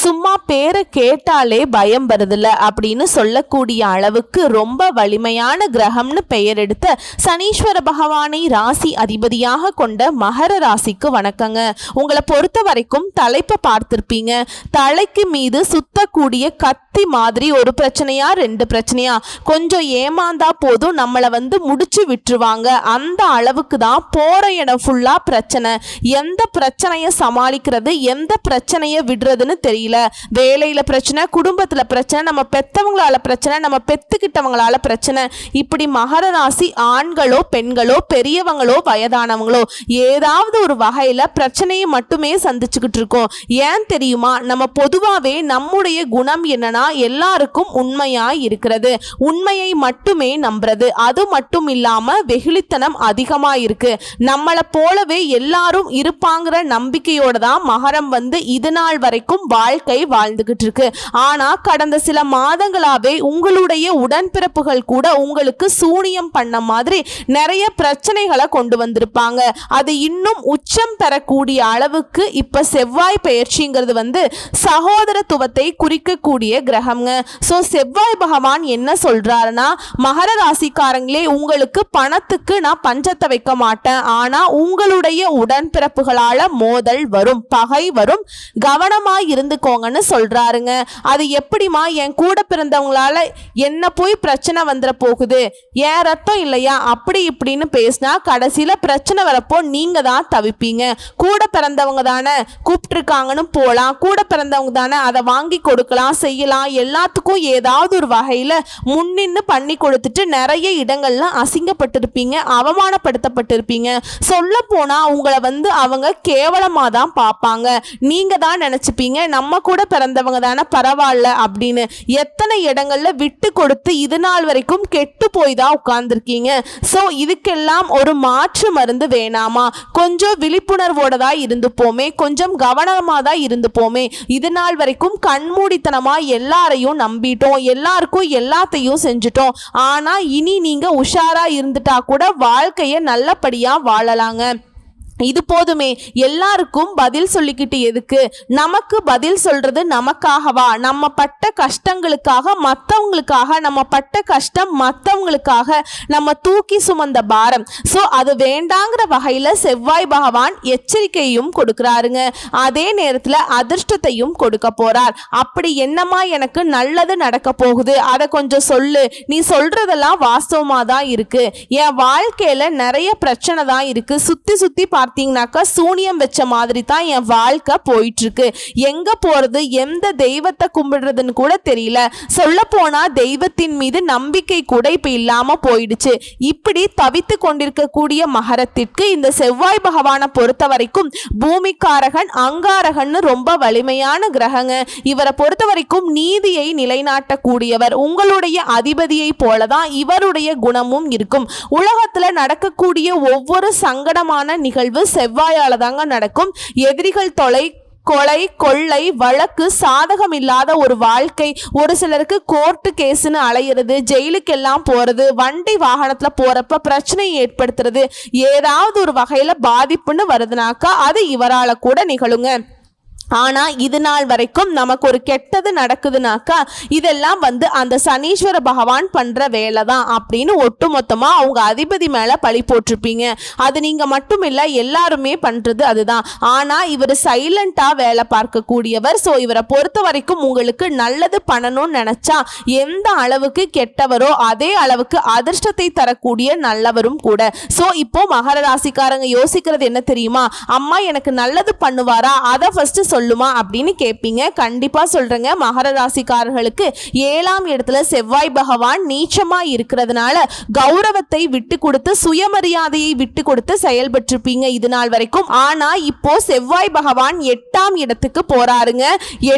சும்மா பேரை கேட்டாலே பயம் வருதுல அப்படின்னு சொல்லக்கூடிய அளவுக்கு ரொம்ப வலிமையான கிரகம்னு பெயர் எடுத்த சனீஸ்வர பகவானை ராசி அதிபதியாக கொண்ட மகர ராசிக்கு வணக்கங்க. உங்களை பொறுத்த வரைக்கும் தலைப்பை பார்த்திருப்பீங்க. தலைக்கு மீது சுத்தக்கூடிய கத்தி மாதிரி ஒரு பிரச்சனையா ரெண்டு பிரச்சனையா, கொஞ்சம் ஏமாந்தா போதும் நம்மளை முடிச்சு விட்டுருவாங்க. அந்த அளவுக்கு தான் போற இடம் ஃபுல்லா பிரச்சனை. எந்த பிரச்சனையை சமாளிக்கிறது, எந்த பிரச்சனையை விடுறதுன்னு தெரியல. வேலையில பிரச்சனை, குடும்பத்துல பிரச்சனை, நம்ம பெத்தவங்களால பிரச்சனை, நம்ம பெத்துக்கிட்டவங்களால பிரச்சனை. இப்படி மகர ராசி ஆண்களோ பெண்களோ பெரியவங்களோ வயதானவங்களோ ஏதாவது ஒரு வகையில பிரச்சனையை மட்டுமே சந்திச்சுக்கிட்டு இருக்கோம். ஏன் தெரியுமா? நம்ம பொதுவாவே நம்முடைய குணம் என்னன்னா எல்லாருக்கும் உண்மையா இருக்கிறது, உண்மையை மட்டுமே நம்புறது. அது மட்டும் இல்லாம வெகுளித்தனம் அதிகமா இருக்கு. நம்மளை போலவே எல்லாரும் இருப்பாங்கிற நம்பிக்கையோட தான் மகரம் இது நாள் வரைக்கும் வாழ்க்கை வாழ்ந்துகிட்டு இருக்கு. ஆனா கடந்த சில மாதங்களாவே உங்களுடைய உடன்பிறப்புகள் கூட உங்களுக்கு சூனியம் பண்ண மாதிரி நிறைய பிரச்சனைகளை கொண்டு வந்திருப்பாங்க. அது இன்னும் உச்சம் பெறக்கூடிய அளவுக்கு இப்ப செவ்வாய் பெயர்ச்சிங்கிறது சகோதரத்துவத்தை குறிக்கக்கூடிய கிரகம்ங்க. சோ செவ்வாய் பகவான் என்ன சொல்றாருன்னா, மகர ராசிக்காரங்களே, உங்களுக்கு பணத்துக்கு நான் பஞ்சத்தை வைக்க மாட்டேன். ஆனா உங்களுடைய உடன்பிறப்புகளால மோதல் வரும், பகை வரும், கவனமா இருந்துக்கோங்கன்னு சொல்றாருங்க. அது எப்படிமா? என் கூட பிறந்தவங்களால என்ன போய் பிரச்சனை வந்துட போகுது, ஏன் ரத்தம் இல்லையா, அப்படி இப்படின்னு பேசினா கடைசியில பிரச்சனை வரப்போ நீங்க தான் தவிப்பீங்க. கூட பிறந்தவங்க தானே கூப்பிட்டுருக்காங்கன்னு போலாம், கூட பிறந்தவங்க தானே அதை வாங்கி கொடுக்கலாம், செய்யலாம், எல்லாத்துக்கும் ஏதாவது ஒரு வகையில முன்னின்னு பண்ணி கொடுத்துட்டு நிறைய இடங்கள்ல அசிங்கப்பட்டிருப்பீங்க, அவமானப்படுத்தப்பட்டிருப்பீங்க. சொல்ல போனா உங்களை அவங்க கேவலமா தான் பார்ப்பாங்க. நீங்க தான் நினைச்சுப்பீங்க நம்ம கூட பிறந்தவங்க தானே பரவாயில்ல அப்படின்னு. எத்தனை இடங்கள்ல விட்டு கொடுத்து இது நாள் வரைக்கும் கெட்டு போய் தான் உட்கார்ந்துருக்கீங்க. சோ இதுக்கெல்லாம் ஒரு மாற்று மருந்து வேணாமா? கொஞ்சம் விழிப்புணர்வோட தான் இருந்துப்போமே, கொஞ்சம் கவனமா தான் இருந்துப்போமே. இது நாள் வரைக்கும் கண்மூடித்தனமா எல்லாரையும் நம்பிட்டோம், எல்லாருக்கும் எல்லாத்தையும் செஞ்சுட்டோம். ஆனா இனி நீங்க உஷாரா இருந்துட்டா கூட வாழ்க்கைய நல்லபடியா வாழலாங்க. இது போதுமே. எல்லாருக்கும் பதில் சொல்லிக்கிட்டு எதுக்கு? நமக்கு பதில் சொல்றது நமக்காகவா? நம்ம பட்ட கஷ்டங்களுக்காக, மற்றவங்களுக்காக, நம்ம பட்ட கஷ்டம் மற்றவங்களுக்காக நம்ம தூக்கி சுமந்த பாரம். ஸோ அது வேண்டாங்கிற வகையில் செவ்வாய் பகவான் எச்சரிக்கையும் கொடுக்குறாருங்க. அதே நேரத்தில் அதிர்ஷ்டத்தையும் கொடுக்க போறார். அப்படி என்னமா எனக்கு நல்லது நடக்க போகுது, அதை கொஞ்சம் சொல்லு. நீ சொல்றதெல்லாம் வாஸ்தவமா தான் இருக்கு. என் வாழ்க்கையில நிறைய பிரச்சனை தான் இருக்கு. சுத்தி சுத்தி பார்த்தீங்கன்னாக்கா சூனியம் வச்ச மாதிரி தான் என் வாழ்க்கை போயிட்டு இருக்கு. எங்க போறது, எந்த தெய்வத்தை கும்பிடுறதுன்னு கூட தெரியல. சொல்ல போனா தெய்வத்தின் மீது நம்பிக்கை கூட இப்ப இல்லாம போயிடுச்சு. இப்படி தவித்து கொண்டிருக்கக்கூடிய மகரத்திற்கு இந்த செவ்வாய் பகவானை பொறுத்த வரைக்கும் பூமிக்காரகன், அங்காரகன் ரொம்ப வலிமையான கிரகங்க. இவரை பொறுத்த வரைக்கும் நீதியை நிலைநாட்டக்கூடியவர். உங்களுடைய அதிபதியை போலதான் இவருடைய குணமும் இருக்கும். உலகத்துல நடக்கக்கூடிய ஒவ்வொரு சங்கடமான நிகழ்வு செவ்வாயால தாங்க நடக்கும். எதிரிகள் கொலை, கொள்ளை, வழக்கு, சாதகம் இல்லாத ஒரு வாழ்க்கை. ஒரு சிலருக்கு கோர்ட்டு கேஸ்ன்னு அலையிறது, ஜெயிலுக்கு எல்லாம் போறது, வண்டி வாகனத்துல போறப்ப பிரச்சனை ஏற்படுத்துறது, ஏதாவது ஒரு வகையில பாதிப்புன்னு வருதுனாக்கா அது இவரால கூட நிகழுங்க. ஆனா இது நாள் வரைக்கும் நமக்கு ஒரு கெட்டது நடக்குதுனாக்கா இதெல்லாம் அந்த சனீஸ்வர பகவான் பண்ற வேலை தான் அப்படின்னு ஒட்டுமொத்தமா அவங்க அதிபதி மேல பழி போட்டிருப்பீங்க. அது நீங்க மட்டும் இல்ல, எல்லாருமே பண்றது அதுதான். ஆனா இவர் சைலண்டா வேலை பார்க்க கூடியவர். சோ இவரை பொறுத்த வரைக்கும் உங்களுக்கு நல்லது பண்ணணும்னு நினைச்சா எந்த அளவுக்கு கெட்டவரோ அதே அளவுக்கு அதிர்ஷ்டத்தை தரக்கூடிய நல்லவரும் கூட. சோ இப்போ மகர ராசிக்காரங்க யோசிக்கிறது என்ன தெரியுமா? அம்மா எனக்கு நல்லது பண்ணுவாரா, அதை ஃபர்ஸ்ட் சொல்லுமா அப்படின்னு கேட்பீங்க. கண்டிப்பா சொல்றேங்க. மகர ராசிக்காரர்களுக்கு 7ஆம் இடத்துல செவ்வாய் பகவான் நீச்சமா இருக்கிறதுனால கௌரவத்தை விட்டு கொடுத்து, சுயமரியாதையை விட்டு கொடுத்து செயல்பட்டிருப்பீங்க இது நாள் வரைக்கும். ஆனா இப்போ செவ்வாய் பகவான் 8ஆம் இடத்துக்கு போறாருங்க.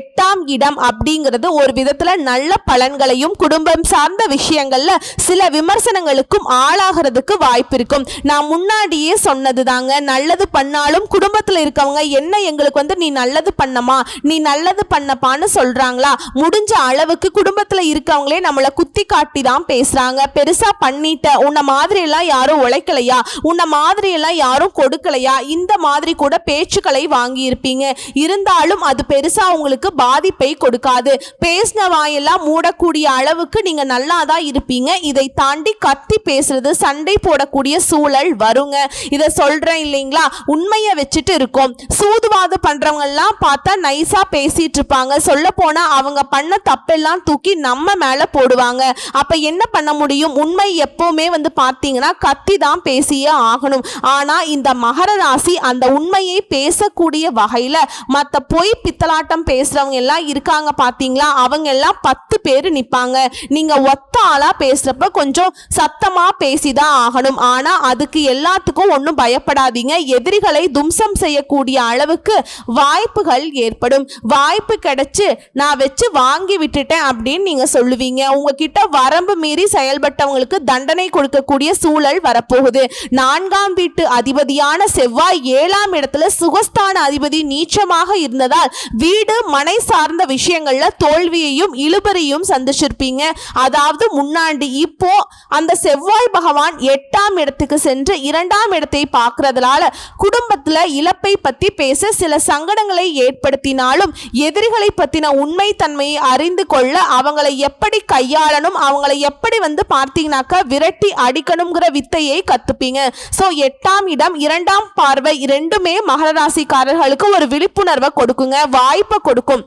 8ஆம் இடம் அப்படிங்கிறது ஒரு விதத்துல நல்ல பலன்களையும் குடும்பம் சார்ந்த விஷயங்கள்ல சில விமர்சனங்களுக்கும் ஆளாகிறதுக்கு வாய்ப்பு இருக்கும். நான் முன்னாடியே சொன்னது தாங்க, நல்லது பண்ணாலும் குடும்பத்துல இருக்கவங்க என்ன எங்களுக்கு நீ நல்லது நல்லது பண்ணமா, நீ நல்லது பண்ணப்பான்னு சொல்றாங்களா? முடிஞ்ச அளவுக்கு குடும்பத்துல இருக்கவங்களே நம்மளை குத்தி காட்டி தான் பேசுறாங்க. பெருசா பண்ணிட்ட, உன்ன மாதிரி எல்லாம் யாரும் உழைக்கலையா, உன்ன மாதிரி எல்லாம் யாரும் கொடுக்கலையா, இந்த மாதிரி கூட பேச்சுக்களை வாங்கி இருப்பீங்க. இருந்தாலும் அது பெருசா உங்களுக்கு பாதிப்பை கொடுக்காது. பேசின வாயெல்லாம் மூடக்கூடிய அளவுக்கு நீங்க நல்லா தான் இருப்பீங்க. இதை தாண்டி கத்தி பேசுறது, சண்டை போடக்கூடிய சூழல் வருங்க. இதை சொல்றேன் இல்லைங்களா, உண்மையை வச்சுட்டு இருக்கோம். சூதுவாது பண்றவங்க எல்லாம் பார்த்தா நைஸா பேசிட்டு இருப்பாங்க. சொல்ல போனா அவங்க பண்ண தப்பெல்லாம் தூக்கி நம்ம மேல போடுவாங்க. அப்ப என்ன பண்ண முடியும்? உண்மை எப்பவுமே வந்து பார்த்தீங்கன்னா கத்தி தான் பேசியே ஆகணும். ஆனா இந்த மகர ராசி அந்த உண்மையை பேசக்கூடிய வகையில மற்ற பொய் பித்தலாட்டம் பேசுறவங்க எல்லாம் இருக்காங்க பாத்தீங்களா, அவங்க எல்லாம் 10 பேர் நிப்பாங்க. நீங்க ஒத்த ஆளா பேசுறப்ப கொஞ்சம் சத்தமா பேசிதான் ஆகணும். ஆனா அதுக்கு எல்லாத்துக்கும் ஒன்றும் பயப்படாதீங்க. எதிரிகளை தும்சம் செய்யக்கூடிய அளவுக்கு வாய்ப்புகள் ஏற்படும். வாய்ப்பு கிடைச்சு நான் வச்சு வாங்கி விட்டுட்டேன் அப்படின்னு நீங்க சொல்லுவீங்க. உங்ககிட்ட வரம்பு மீறி செயல்பட்டவங்களுக்கு தண்டனை கொடுக்கக்கூடிய சூழல் வரப்போகுது. 4ஆம் வீட்டு அதிபதியான செவ்வாய் 7ஆம் இடத்துல சுகஸ்தான அதிபதி நீச்சமாக இருந்ததால் வீடு மனை சார்ந்த விஷயங்கள்ல தோல்வியையும் இழுபறியும் சந்திச்சிருப்பீங்க. அதாவது முன்னாடி இப்போ அந்த செவ்வாய் பகவான் 8ஆம் இடத்துக்கு சென்று 2ஆம் இடத்தை பார்க்கறதுனால குடும்பத்துல இழப்பை பத்தி பேச சில சங்கடங்களை ஏற்படுத்தினாலும் எதிரிகளை பத்தின உண்மை தன்மையை அறிந்து கொள்ள அவங்களை எப்படி கையாளணும், அவங்களை எப்படி வந்து பார்த்தீங்கன்னாக்கா விரட்டி அடிக்கணுங்கிற வித்தையை கத்துப்பீங்க. சோ 8ஆம் இடம் 2ஆம் பார்வை இரண்டுமே மகர ராசிக்காரர்களுக்கு ஒரு விழிப்புணர்வை கொடுக்குங்க, வாய்ப்பை கொடுக்கும்.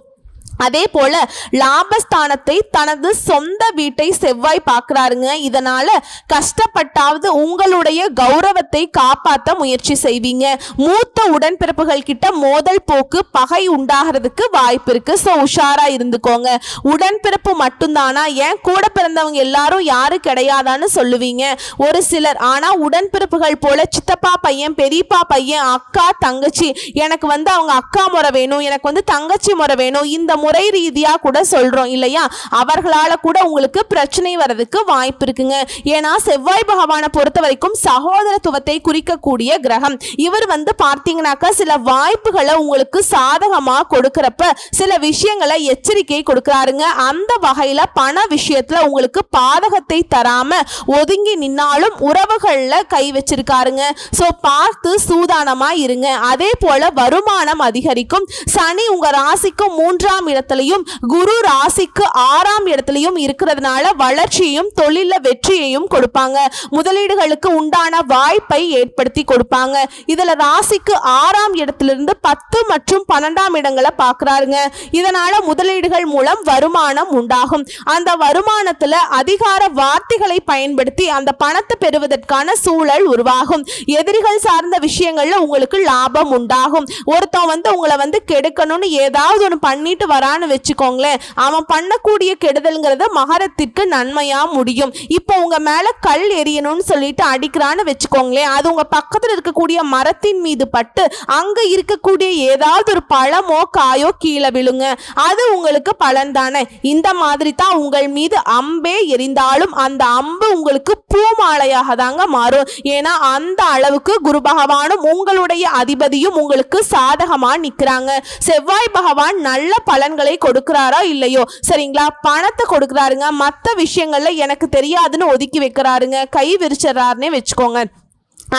அதே போல லாபஸ்தானத்தை தனது சொந்த வீட்டை செவ்வாய் பார்க்கிறாருங்க. இதனால கஷ்டப்பட்டாவது உங்களுடைய கௌரவத்தை காப்பாற்ற முயற்சி செய்வீங்க. மூத்த உடன்பிறப்புகள் கிட்ட மோதல் போக்கு பகை உண்டாகிறதுக்கு வாய்ப்பு இருக்கு. ஸோ உஷாரா இருந்துக்கோங்க. உடன்பிறப்பு மட்டும்தானா, ஏன் கூட பிறந்தவங்க எல்லாரும் யாரு கிடையாதான்னு சொல்லுவீங்க ஒரு சிலர். ஆனா உடன்பிறப்புகள் போல சித்தப்பா பையன், பெரியப்பா பையன், அக்கா தங்கச்சி, எனக்கு வந்து அவங்க அக்கா முறை வேணும், எனக்கு வந்து தங்கச்சி முறை வேணும், இந்த முறை ரீதியா கூட சொல்றோம் இல்லையா, அவர்களால கூட உங்களுக்கு பிரச்சனை வரதுக்கு வாய்ப்பு இருக்குங்க. ஏன்னா செவ்வாய் பகவானை பொறுத்த வரைக்கும் சகோதரத்துவத்தை குறிக்கக்கூடிய கிரகம். இவர் வந்து பார்த்தீங்கன்னாக்கா சில வாய்ப்புகளை உங்களுக்கு சாதகமா கொடுக்கறப்ப சில விஷயங்களை எச்சரிக்கை கொடுக்கிறாருங்க. அந்த வகையில பண விஷயத்துல உங்களுக்கு பாதகத்தை தராம ஒதுங்கி நின்னாலும் உறவுகள்ல கை வச்சிருக்காருங்க. சோ பார்த்து சூதானமா இருங்க. அதே போல வருமானம் அதிகரிக்கும். சனி உங்க ராசிக்கு 3ஆம் இடத்திலையும் குரு ராசிக்கு 6ஆம் இடத்திலையும் இருக்கிறதுனால வளர்ச்சியையும் தொழில வெற்றியையும் கொடுப்பாங்க. முதலீடுகளுக்கு உண்டான வாய்ப்பை ஏற்படுத்தி கொடுப்பாங்க. இதுல ராசிக்கு 6ஆம் இடத்திலிருந்து 10 மற்றும் 12ஆம் இடங்களை பார்க்கறாருங்க. இதனால முதலீடுகள் மூலம் வருமானம் உண்டாகும். அந்த வருமானத்துல அதிகார வார்த்தைகளை பயன்படுத்தி அந்த பணத்தை பெறுவதற்கான சூழல் உருவாகும். எதிரிகள் சார்ந்த விஷயங்கள்ல உங்களுக்கு லாபம் உண்டாகும். ஒருத்தன் வந்து உங்களை வந்து கெடுக்கணும்னு ஏதாவது ஒன்று பண்ணிட்டு வரான்னு வச்சுக்கோங்களேன், அவன் பண்ணக்கூடிய கெடுதல்ங்கிறத மகரத்திற்கு நன்மையா முடியும். இப்போ உங்க மேல கல் எரியணும்னு சொல்லிட்டு அடிக்கிறான்னு வச்சுக்கோங்களேன், அது உங்க பக்கத்துல இருக்கக்கூடிய மரத்தின் மீது பட்டு அங்க இருக்கக்கூடிய ஏதாவது ஒரு பழமோ காயோ கீழே விழுங்க, அது உங்களுக்கு பலன் தானே. இந்த மாதிரி தான் உங்கள் மீது அம்பே எரிந்தாலும் அந்த அம்பு உங்களுக்கு பூமாலையாக தாங்க மாறும். ஏன்னா அந்த அளவுக்கு குரு பகவானும் உங்களுடைய அதிபதியும் உங்களுக்கு சாதகமா நிக்கிறாங்க. செவ்வாய் பகவான் நல்ல பலன்களை கொடுக்கிறாரா இல்லையோ, சரிங்களா, பணத்தை கொடுக்கிறாருங்க. மற்ற விஷயங்கள்ல எனக்கு தெரியாதுன்னு ஒதுக்கி வைக்கிறாருங்க, கை விரிச்சறாருன்னே வச்சுக்கோங்க.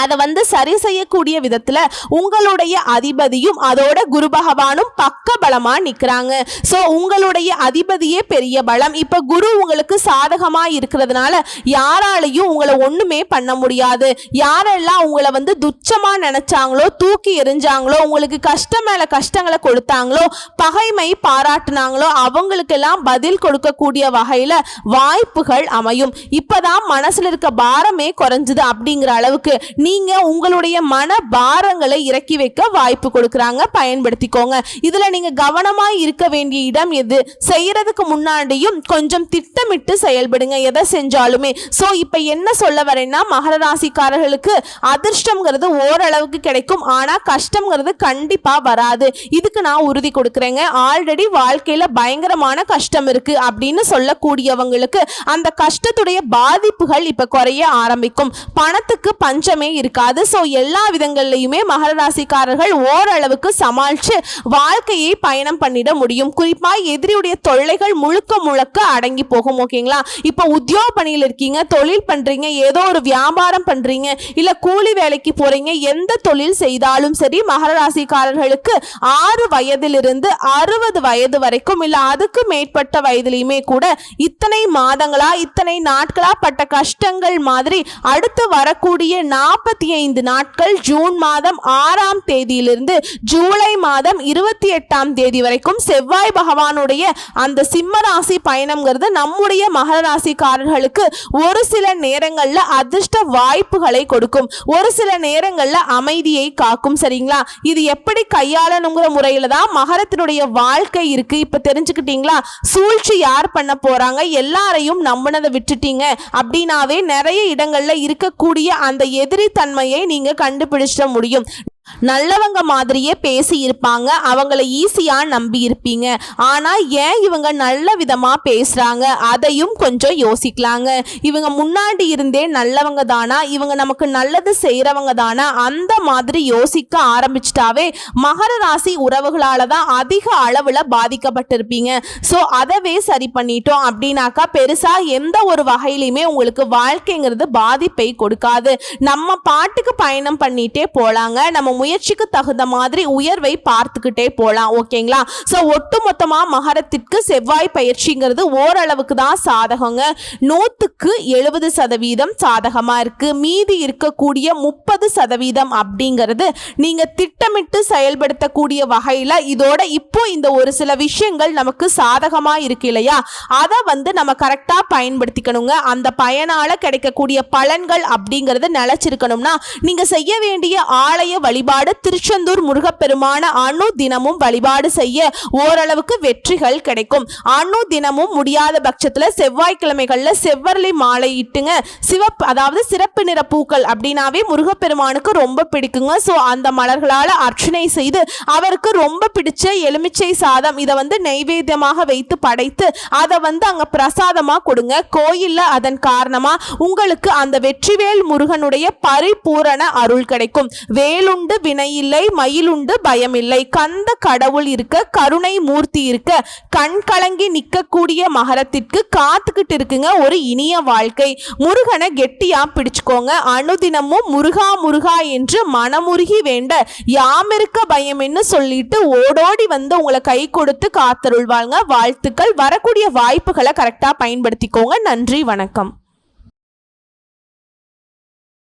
அதை வந்து சரி செய்யக்கூடிய விதத்துல உங்களுடைய அதிபதியும் அதோட குரு பகவானும் பக்க பலமா நிக்கிறாங்க. சோ உங்களுடைய அதிபதியே பெரிய பலம். இப்ப குரு உங்களுக்கு சாதகமா இருக்கிறதுனால யாராலையும் உங்களை ஒண்ணுமே பண்ண முடியாது. யாரெல்லாம் உங்களை வந்து துச்சமா நினைச்சாங்களோ, தூக்கி எறிஞ்சாங்களோ, உங்களுக்கு கஷ்டம் மேல கஷ்டங்களை கொடுத்தாங்களோ, பகைமை பாராட்டினாங்களோ, அவங்களுக்கெல்லாம் பதில் கொடுக்கக்கூடிய வகையில வாய்ப்புகள் அமையும். இப்பதான் மனசுல இருக்க பாரமே குறைஞ்சது அப்படிங்கிற அளவுக்கு நீங்க உங்களுடைய மன பாரங்களை இறக்கி வைக்க வாய்ப்பு கொடுக்கறாங்க, பயன்படுத்திக்கோங்க. இதுல நீங்க கவனமா இருக்க வேண்டிய இடம் எது, செய்யறதுக்கு முன்னாடியும் கொஞ்சம் திட்டமிட்டு செயல்படுங்க எதை செஞ்சாலுமே. சோ இப்ப என்ன சொல்ல வரேன்னா, மகர ராசிக்காரர்களுக்கு அதிர்ஷ்டம்ங்கிறது ஓரளவுக்கு கிடைக்கும், ஆனா கஷ்டம்ங்கிறது கண்டிப்பா வராது. இதுக்கு நான் உறுதி கொடுக்கறேங்க. ஆல்ரெடி வாழ்க்கையில பயங்கரமான கஷ்டம் இருக்கு அப்படின்னு சொல்லக்கூடியவங்களுக்கு அந்த கஷ்டத்துடைய பாதிப்புகள் இப்ப குறைய ஆரம்பிக்கும். பணத்துக்கு பஞ்சமே இருக்காது. ஸோ எல்லா விதங்கள்லையுமே மகர ராசிக்காரர்கள் ஓரளவுக்கு சமாளித்து வாழ்க்கையை பயணம் பண்ணிட முடியும். குறிப்பாக எதிரியுடைய தொல்லைகள் முழுக்க முழுக்க அடங்கி போகும். ஓகேங்களா? இப்போ உத்தியோக பணியில் இருக்கீங்க, தொழில் பண்ணுறீங்க, ஏதோ ஒரு வியாபாரம் பண்ணுறீங்க, இல்லை கூலி வேலைக்கு போகிறீங்க, எந்த தொழில் செய்தாலும் சரி மகர ராசிக்காரர்களுக்கு 6 வயதிலிருந்து 60 வயது வரைக்கும் இல்லை அதுக்கு மேற்பட்ட வயதிலையுமே கூட இத்தனை மாதங்களா இத்தனை நாட்களா பட்ட கஷ்டங்கள் மாதிரி அடுத்து வரக்கூடிய 45 நாட்கள் ஜூன் மாதம் 6ஆம் தேதியிலிருந்து ஜூலை மாதம் 28ஆம் தேதி வரைக்கும் செவ்வாய் பகவானுடைய அந்த சிம்ம ராசி பயணம்ங்கிறது நம்முடைய மகர ராசிக்காரர்களுக்கு ஒரு சில நேரங்கள்ல அதிர்ஷ்ட வாய்ப்புகளை கொடுக்கும், ஒரு சில நேரங்கள்ல அமைதியை காக்கும். சரிங்களா? இது எப்படி கையாளணுங்கிற முறையில தான் மகரத்தினுடைய வாழ்க்கை இருக்கு. இப்ப தெரிஞ்சுக்கிட்டீங்களா? சூழ்ச்சி யார் பண்ண போறாங்க, எல்லாரையும் நம்பினதை விட்டுட்டீங்க அப்படின்னாவே நிறைய இடங்கள்ல இருக்கக்கூடிய அந்த எதிரி தன்மையை நீங்க கண்டுபிடிச்சிட முடியும். நல்லவங்க மாதிரியே பேசி இருப்பாங்க, அவங்கள ஈஸியா நம்பி இருப்பீங்க. ஆனா ஏன் இவங்க நல்ல விதமா பேசுறாங்க அதையும் கொஞ்சம் யோசிக்கலாங்க. இவங்க முன்னாடி இருந்தே நல்லவங்க தானா, இவங்க நமக்கு நல்லது செய்யறவங்க தானா, அந்த மாதிரி யோசிக்க ஆரம்பிச்சிட்டாவே மகர ராசி உறவுகளால தான் அதிக அளவுல பாதிக்கப்பட்டிருப்பீங்க. ஸோ அதவே சரி பண்ணிட்டோம் அப்படின்னாக்கா பெருசா எந்த ஒரு வகையிலுமே உங்களுக்கு வாழ்க்கைங்கிறது பாதிப்பை கொடுக்காது. நம்ம பாட்டுக்கு பயணம் பண்ணிட்டே போலாங்க, நம்ம முயற்சிக்கு தகுந்த மாதிரி உயர்வை பார்த்துக்கிட்டே போலாம். ஓகேங்களா? ஸோ ஒட்டுமொத்தமா மகரத்திற்கு செவ்வாய் பயிற்சிங்கிறது ஓரளவுக்கு தான் சாதகங்க. 100க்கு 70% சாதகமா இருக்கு. மீதி இருக்கக்கூடிய 30% அப்படிங்கிறது நீங்க திட்டமிட்டு செயல்படுத்தக்கூடிய வகையில இதோட இப்போ இந்த ஒரு சில விஷயங்கள் நமக்கு சாதகமா இருக்கு இல்லையா, அதை நம்ம கரெக்டா பயன்படுத்திக்கணுங்க. அந்த பயனால கிடைக்கக்கூடிய பலன்கள் அப்படிங்கிறது நிலைச்சிருக்கணும்னா நீங்க செய்ய வேண்டிய ஆலய வழிபாடு திருச்செந்தூர் முருகப்பெருமான அணு தினமும் வழிபாடு செய்ய ஓரளவுக்கு வெற்றிகள் கிடைக்கும். அணு தினமும் முடியாத பட்சத்துல செவ்வாய்க்கிழமைகள்ல செவ்வரளி மாலை இட்டுங்க. சிவப்பு அதாவது சிறப்பு நிற பூக்கள் அப்படின்னாவே முருகப்பெருமானுக்கு ரொம்ப பிடிக்குங்க. ஸோ அந்த மலர்களால அர்ச்சனை செய்து அவருக்கு ரொம்ப பிடிச்ச எலுமிச்சை சாதம் இதை நைவேத்தியமாக வைத்து படைத்து அதை அங்க பிரசாதமா கொடுங்க. கோயில்ல அதன் காரணமா உங்களுக்கு அந்த வெற்றிவேல் முருகனுடைய பரிபூரண அருள் கிடைக்கும். வேலுண்டு வினையில்லை, மயிலுண்டு பயமில்லை, கந்த கடவுள் இருக்க, கருணை மூர்த்தி இருக்க, கண் கலங்கி நிற்கக்கூடிய மகரத்திற்கு காத்துக்கிட்டு இருக்குங்க ஒரு இனிய வாழ்க்கை. முருகனை கெட்டியா பிடிச்சுக்கோங்க. அனுதினமும் முருகா முருகா என்று மனமுருகி வேண்ட யாமிருக்க பயம்னு சொல்லிட்டு ஓடோடி உங்களை கை கொடுத்து காத்தருள்வாங்க. வாழ்த்துக்கள். வரக்கூடிய வாய்ப்புகளை கரெக்டா பயன்படுத்திக்கோங்க. நன்றி, வணக்கம்.